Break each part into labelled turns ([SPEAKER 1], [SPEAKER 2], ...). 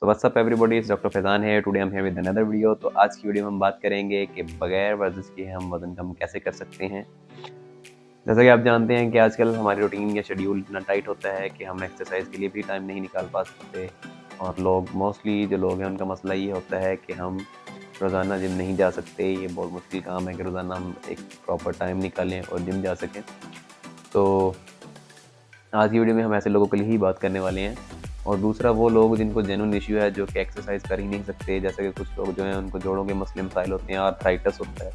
[SPEAKER 1] So what's up everybody, it's doctor Faizan है। Today I am here with another video. तो आज की video में हम बात करेंगे कि बगैर वर्जिश के हम वज़न कम कैसे कर सकते हैं। जैसा कि आप जानते हैं कि आजकल हमारी रूटीन या शेड्यूल इतना टाइट होता है कि हम एक्सरसाइज के लिए भी टाइम नहीं निकाल पाते, और लोग मोस्टली जो लोग हैं उनका मसला ये होता है कि हम रोज़ाना जिम नहीं जा सकते। ये बहुत मुश्किल काम है कि रोज़ाना हम एक प्रॉपर टाइम निकालें और जिम जा सकें। तो आज की वीडियो में हम ऐसे लोगों के लिए ही बात करने वाले हैं। और दूसरा वो लोग जिनको जेन्युइन इश्यू है, जो कि एक्सरसाइज कर ही नहीं सकते। जैसे कि कुछ लोग जो हैं उनको जोड़ों के मसले मसाइल होते हैं, आर्थराइटिस होता है।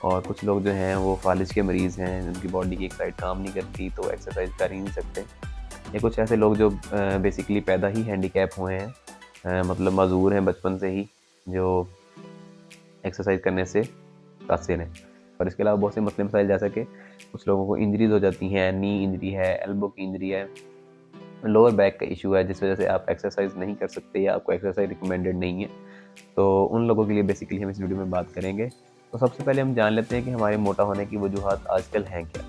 [SPEAKER 1] और कुछ लोग जो हैं वो फालिज के मरीज़ हैं, उनकी बॉडी की एक साइड काम नहीं करती तो एक्सरसाइज कर ही नहीं सकते। या कुछ ऐसे लोग जो बेसिकली पैदा ही हैंडीकैप हुए हैं, मतलब माजूर हैं बचपन से ही, जो एक्सरसाइज करने से कासिर हैं। और इसके अलावा बहुत से मसले मसाइल, जैसा कि कुछ लोगों को इंजरीज हो जाती हैं, नी इंजरी है, एल्बो की इंजरी है, लोअर बैक का इशू है, जिस वजह से आप एक्सरसाइज नहीं कर सकते या आपको एक्सरसाइज रिकमेंडेड नहीं है। तो उन लोगों के लिए बेसिकली हम इस वीडियो में बात करेंगे। तो सबसे पहले हम जान लेते हैं कि हमारे मोटा होने की वजूहत आजकल हैं क्या।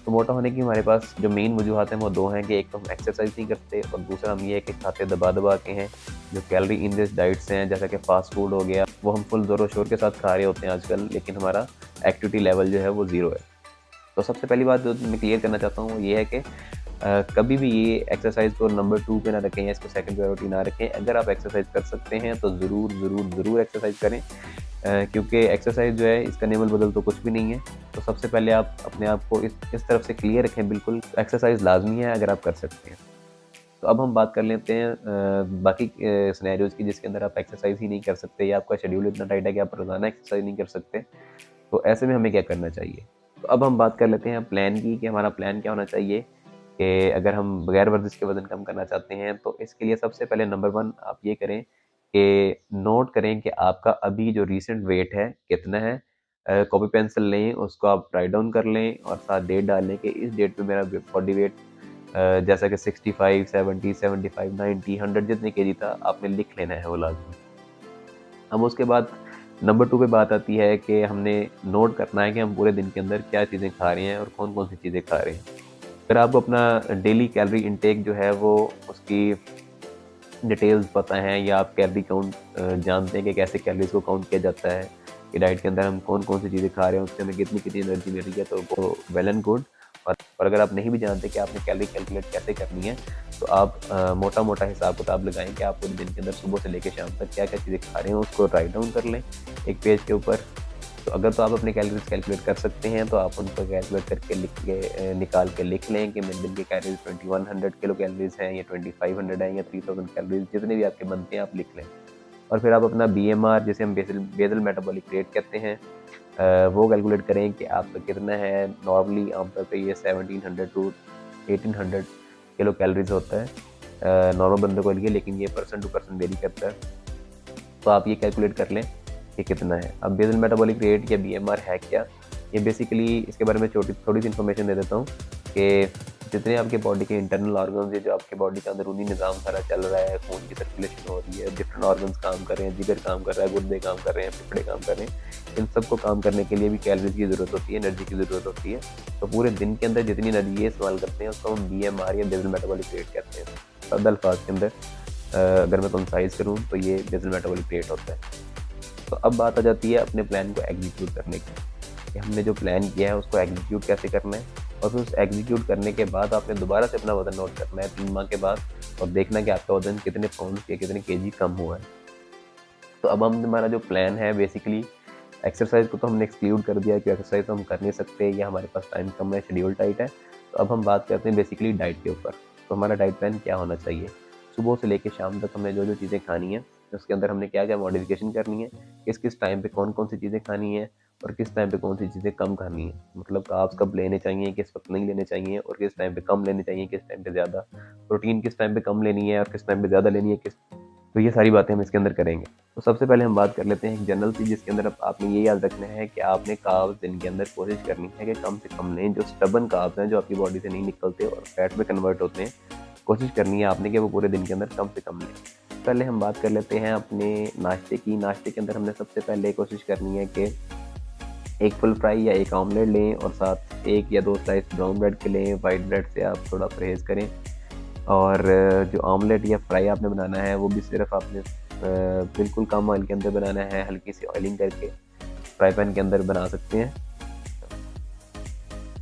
[SPEAKER 1] तो मोटा होने की हमारे पास जो मेन वजूहत हैं वो दो हैं कि एक तो हम एक्सरसाइज नहीं करते, और दूसरा हम ये है कि खाते दबा दबा के हैं। जो कैलोरी इन दिस डाइट्स हैं, जैसा कि फास्ट फूड हो गया, वो हम फुल ज़ोर शोर के साथ खा रहे होते हैं आजकल, लेकिन हमारा एक्टिविटी लेवल जो है वो ज़ीरो है। तो सबसे पहली बात जो मैं क्लियर करना चाहता हूँ वो ये है कि कभी भी ये एक्सरसाइज को नंबर 2 पे ना रखें या इसको सेकंड प्रायोरिटी ना रखें। अगर आप एक्सरसाइज कर सकते हैं तो ज़रूर एक्सरसाइज करें, क्योंकि एक्सरसाइज जो है इसका नेमल बदल तो कुछ भी नहीं है। तो सबसे पहले आप अपने आप को इस तरफ से क्लियर रखें, बिल्कुल एक्सरसाइज लाजमी है अगर आप कर सकते हैं। तो अब हम बात कर लेते हैं बाकी सिनेरियोज़ की, जिसके अंदर आप एक्सरसाइज ही नहीं कर सकते या आपका शेड्यूल इतना टाइट है कि आप रोज़ाना एक्सरसाइज नहीं कर सकते। तो ऐसे में हमें क्या करना चाहिए। तो अब हम बात कर लेते हैं प्लान की, कि हमारा प्लान क्या होना चाहिए। कि अगर हम बगैर वर्जिश के वज़न कम करना चाहते हैं तो इसके लिए सबसे पहले नंबर 1 आप ये करें कि नोट करें कि आपका अभी जो रीसेंट वेट है कितना है। कॉपी पेंसिल लें, उसको आप राइट डाउन कर लें और साथ डेट डाल लें कि इस डेट पे मेरा बॉडी वेट जैसा कि 65, 70, 75, 90, 100 जितने केजी था, आपने लिख लेना है वो लाजमी। अब उसके बाद नंबर 2 पे बात आती है कि हमने नोट करना है कि हम पूरे दिन के अंदर क्या चीज़ें खा रहे हैं और कौन-कौन सी चीज़ें खा रहे हैं। अगर आपको अपना डेली कैलोरी इनटेक जो है वो उसकी डिटेल्स पता है, या आप कैलोरी काउंट जानते हैं कि कैसे कैलोरीज को काउंट किया जाता है, कि डाइट के अंदर हम कौन-कौन सी चीज़ें खा रहे हैं, उससे हमें कितनी-कितनी एनर्जी मिल रही है, तो वो वेल एंड गुड। और अगर आप नहीं भी जानते कि आपने कैलोरी कैलकुलेट कैसे करनी है, तो आप मोटा-मोटा हिसाब-किताब लगाएँ कि आप पूरे दिन के अंदर सुबह से लेकर शाम तक क्या-क्या चीज़ें खा रहे हैं, उसको राइट डाउन कर लें एक पेज के ऊपर। तो अगर तो आप अपने कैलोरीज कैलकुलेट कर सकते हैं तो आप उनको कैलकुलेट करके निकाल के लिख लें कि मेरे दिन के कैलोरीज 2100 किलो कैलोरीज हैं, या 2500 हैं, या 3000 कैलोरीज, जितने भी आपके बनते हैं आप लिख लें। और फिर आप अपना बीएमआर, जिसे हम बेसल मेटाबॉलिक रेट कहते हैं, वो कैलकुलेट करें कि आपका कितना है। नॉर्मली आमतौर पे ये 1700 टू 1800 किलो कैलोरीज होता है नॉर्मल बंदे को लिए, लेकिन ये पर्सन टू पर्सन वेरी करता है। तो आप ये कैलकुलेट कर लें कि कितना है। अब बेसल मेटाबॉलिक रेट या बीएमआर है क्या, ये बेसिकली इसके बारे में थोड़ी सी इन्फॉर्मेशन दे देता हूँ कि जितने आपके बॉडी के इंटरनल ऑर्गन्स है, जो आपके बॉडी का अंदरूनी निज़ाम सारा चल रहा है, खून की सर्कुलेशन हो रही है, डिफरेंट ऑर्गन्स काम कर रहे हैं, जिगर काम कर रहा है, गुर्दे काम कर रहे हैं, फेफड़े काम कर रहे हैं, इन सबको काम करने के लिए भी कैलोरीज की ज़रूरत होती है, एनर्जी की ज़रूरत होती है। तो पूरे दिन के अंदर जितनी एनर्जी ये इस्तेमाल करते हैं उसको हम बीएमआर या बेसल मेटाबॉलिक रेट कहते हैं। सादा अल्फाज के अंदर अगर मैं कंसाइज करूँ तो ये बेसल मेटाबॉलिक रेट होता है। तो अब बात आ जाती है अपने प्लान को एग्जीक्यूट करने की, कि हमने जो प्लान किया है उसको एग्जीक्यूट कैसे करना है। और फिर उस एग्जीक्यूट करने के बाद आपने दोबारा से अपना वज़न नोट करना है 3 माह के बाद, और देखना कि आपका वज़न कितने पाउंड या कितने केजी कम हुआ है। तो अब हम हमारा जो प्लान है, बेसिकली एक्सरसाइज को तो हमने एक्सक्लूड कर दिया कि एक्सरसाइज तो हम कर नहीं सकते या हमारे पास टाइम कम है, शेड्यूल टाइट है। तो अब हम बात करते हैं बेसिकली डाइट के ऊपर। तो हमारा डाइट प्लान क्या होना चाहिए। सुबह से लेकर शाम तक हमें जो जो चीज़ें खानी है, उसके अंदर हमने क्या क्या मॉडिफिकेशन करनी है, किस किस टाइम पे कौन कौन सी चीज़ें खानी है, और किस टाइम पे कौन सी चीज़ें कम खानी है। मतलब कार्ब्स कब लेने चाहिए, किस वक्त नहीं लेने चाहिए, और किस टाइम पे कम लेने चाहिए, किस टाइम पे ज़्यादा। प्रोटीन किस टाइम पे कम लेनी है और किस टाइम पे ज़्यादा लेनी है, तो ये सारी बातें हम इसके अंदर करेंगे। तो सबसे पहले हम बात कर लेते हैं एक जनरल चीज़, जिसके अंदर आपने ये याद रखना है कि आपने कार्ब्स दिन के अंदर कोशिश करनी है कि कम से कम लें। जो स्टबन कार्ब्स हैं, जो आपकी बॉडी से नहीं निकलते और फैट में कन्वर्ट होते हैं, कोशिश करनी है आपने कि वो पूरे दिन के अंदर कम से कम लें। पहले हम बात कर लेते हैं अपने नाश्ते की। नाश्ते के अंदर हमने सबसे पहले कोशिश करनी है कि एक फुल फ्राई या एक ऑमलेट लें, और साथ 1 या 2 स्लाइस ब्राउन ब्रेड के लें। वाइट ब्रेड से आप थोड़ा परहेज़ करें। और जो ऑमलेट या फ्राई आपने बनाना है वो भी सिर्फ आपने बिल्कुल कम ऑयल के अंदर बनाना है, हल्की सी ऑयलिंग करके फ्राई पैन के अंदर बना सकते हैं।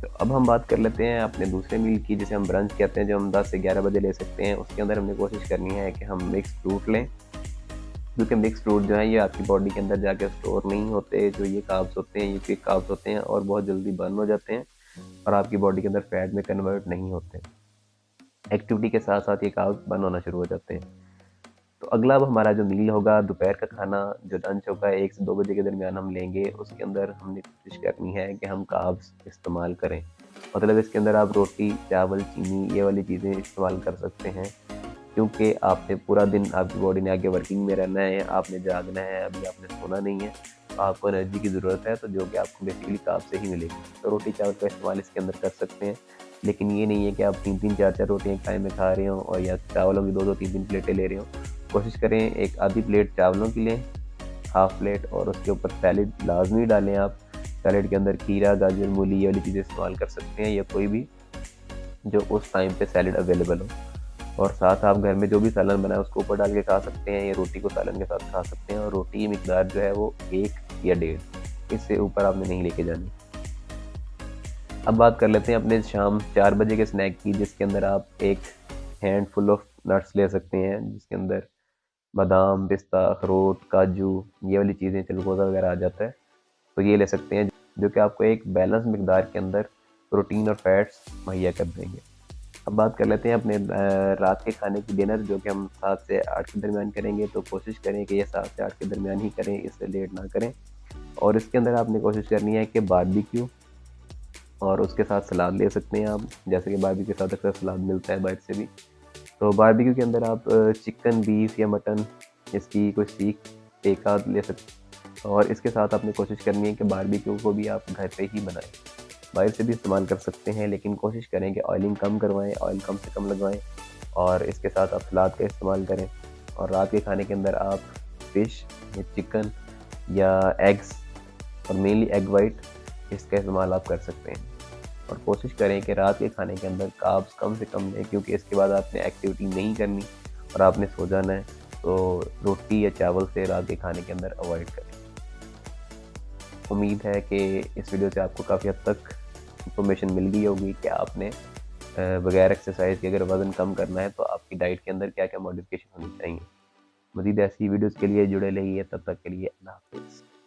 [SPEAKER 1] तो अब हम बात कर लेते हैं अपने दूसरे मील की, जिसे हम ब्रंच कहते हैं, जो हम 10 से 11 बजे ले सकते हैं। उसके अंदर हमने कोशिश करनी है कि हम मिक्स फ्रूट लें, क्योंकि मिक्स फ्रूट जो है ये आपकी बॉडी के अंदर जाके स्टोर नहीं होते। जो ये कार्ब्स होते हैं ये क्विक कार्ब्स होते हैं और बहुत जल्दी बर्न हो जाते हैं और आपकी बॉडी के अंदर फैट में कन्वर्ट नहीं होते। एक्टिविटी के साथ साथ ये कार्ब्स बर्न होना शुरू हो जाते हैं। तो अगला अब हमारा जो मील होगा, दोपहर का खाना जो लंच होगा 1 से 2 बजे के दरमियान हम लेंगे। उसके अंदर हमने कोशिश करनी है कि हम कार्ब्स इस्तेमाल करें। मतलब इसके अंदर आप रोटी, चावल, चीनी ये वाली चीज़ें इस्तेमाल कर सकते हैं, क्योंकि आपने पूरा दिन आपकी बॉडी ने आगे वर्किंग में रहना है, आपने जागना है, अभी आपने सोना नहीं है, तो आपको एनर्जी की ज़रूरत है, तो जो कि आपको बेसिकली कार्ब से ही मिलेगी। तो रोटी चावल का इस्तेमाल इसके अंदर कर सकते हैं, लेकिन ये नहीं है कि आप 3-3 4-4 रोटियाँ एक टाइम में खा रहे हो और या चावलों की 2-2 3-3 प्लेटें ले रहे हो। कोशिश करें एक आधी प्लेट चावलों की लें, हाफ प्लेट, और उसके ऊपर सैलेड लाजमी डालें आप। सैलेड के अंदर खीरा, गाजर, मूली ये वाली चीज़ें इस्तेमाल कर सकते हैं, या कोई भी जो उस टाइम पे सैलेड अवेलेबल हो। और साथ आप घर में जो भी सालन बनाए उसको ऊपर डाल के खा सकते हैं, या रोटी को सालन के साथ खा सकते हैं। और रोटी की मिकदार जो है वो 1 या 1.5, इससे ऊपर आपने नहीं लेके जानी। अब बात कर लेते हैं अपने शाम 4 बजे के स्नैक की, जिसके अंदर आप एक हैंडफुल ऑफ नट्स ले सकते हैं, जिसके अंदर बादाम, पिस्ता, अखरोट, काजू ये वाली चीज़ें, चिलगोज़ा वगैरह आ जाता है, तो ये ले सकते हैं, जो कि आपको एक बैलेंस मिकदार के अंदर प्रोटीन और फैट्स मुहैया कर देंगे। अब बात कर लेते हैं अपने रात के खाने की डिनर, जो कि हम 7 से 8 के दरमियान करेंगे। तो कोशिश करें कि ये 7 से 8 के दरमियान ही करें, इससे लेट ना करें। और इसके अंदर आपने कोशिश करनी है कि बारबेक्यू और उसके साथ सलाद ले सकते हैं आप, जैसे कि बारबेक्यू के साथ अक्सर सलाद मिलता है बाहर से भी। तो बारबेक्यू के अंदर आप चिकन, बीफ या मटन, इसकी कोई सीख एक आध ले सकते हैं। और इसके साथ आपने कोशिश करनी है कि बारबेक्यू को भी आप घर पे ही बनाएं। बाहर से भी इस्तेमाल कर सकते हैं, लेकिन कोशिश करें कि ऑयलिंग कम करवाएं, ऑयल कम से कम लगवाएं। और इसके साथ आप सलाद का इस्तेमाल करें। और रात के खाने के अंदर आप फ़िश या चिकन या एग्स, और मेनली एग वाइट, इसका इस्तेमाल आप कर सकते हैं। और कोशिश करें कि रात के खाने के अंदर कार्ब्स कम से कम लें, क्योंकि इसके बाद आपने एक्टिविटी नहीं करनी और आपने सो जाना है। तो रोटी या चावल से रात के खाने के अंदर अवॉइड करें। उम्मीद है कि इस वीडियो से आपको काफ़ी हद तक इन्फॉर्मेशन मिल गई होगी कि आपने बगैर एक्सरसाइज के अगर वज़न कम करना है तो आपकी डाइट के अंदर क्या क्या मॉडिफिकेशन होनी चाहिए। मज़ीद ऐसी वीडियोज़ के लिए जुड़े रहिए, तब तक के लिए अल्लाह हाफ़िज़।